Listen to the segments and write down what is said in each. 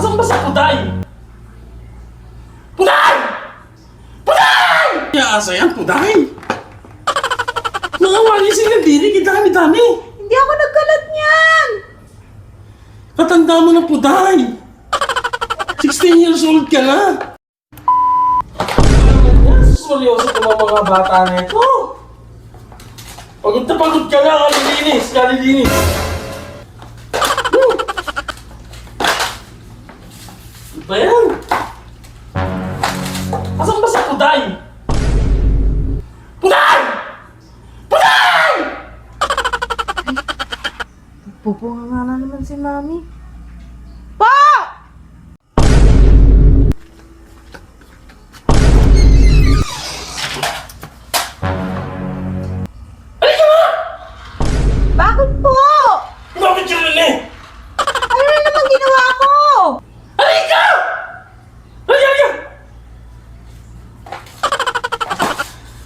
Asan ba si Puday? Puday! Puday! Kaya asa yan, Puday? Mga walisin ng dinig, dami-dami. Hindi ako nagkalat niyan! Katanda mo na, Puday. 16 years old ka na. Seryoso ko mga bata na ito. Pagod na pagod ka na, kalilinis. Ano ba yan? Asan ba si Puday? Puday! Puday! Pupunga nga na naman si Mami. Pa! Halika na! Bakit po? Bakit yun rin eh? Ano na naman ginawa ko? Halika! Halika!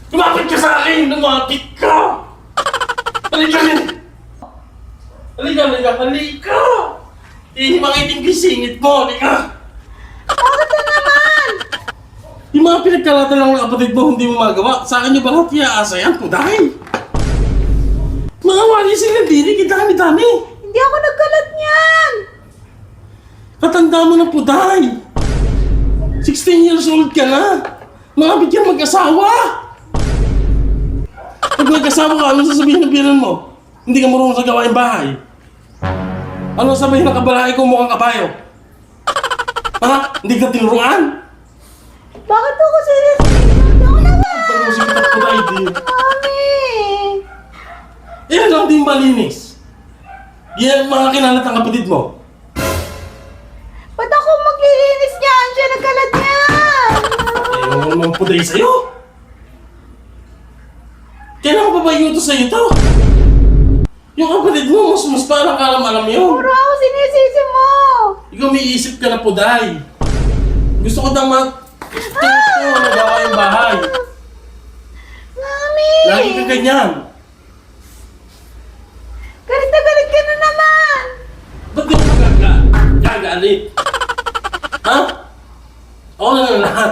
Lumapit ka sa akin! Lumapit ka! Halika rin! Halika! Ihimangitin ko yung singit mo! Halika! Bakit na naman? Yung mga pinagkalatan lang ng kapatid mo hindi mo magawa. Sa akin yung balat iaasa yan, Puday! Mga walisin ng dinig, dami-dami! Hindi ako nagkalat niyan! Katanda mo na, Puday! 16 years old ka na! Mga bigyan mag-asawa! Pag nag-asawa ka, ano sasabihin ng biyanan mo? Hindi ka marunong sa gawain bahay. Ano sabihin ng kabalahe ko mukhang kabayo? Ha? Hindi ka tinuruan? Bakit po ako serious? Hindi ako naman! Pag mo si Puday, di. Mami! Yan lang din malinis. Yan mga kinalat ng kapatid mo. Ba't ako maglilinis niyan? Siya nagkalat niyan! Ewan mo Puday sa'yo. Kailangan pa ba yuto sa'yo to? Yung kapatid mo, mas parang alam yun. Puro ako sinisisi mo! Ikaw may isip ka na, Puday. Gusto ko nang nagawa yung bahay. Mami! Lagi ka ganyan. Galit na galit ka na naman! Ba't di mo gagalit? Ha? Ako na lang lahat.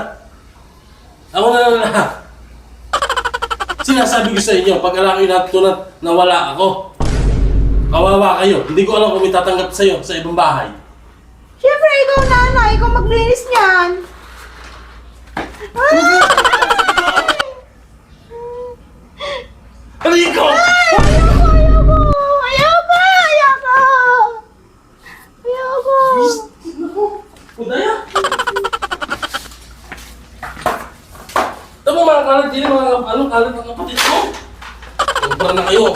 Sinasabi ko sa inyo, pag alam kayo natutunan na wala ako, kawawa kayo. Hindi ko alam kung may tatanggap sa'yo sa ibang bahay. Siyempre, ikaw nanay, ikaw maglinis niyan. Ano ikaw? Ayoko! Pudaya! Ito mo mga kalat din, mga kalat ng kapatid mo. Kumpara na kayo.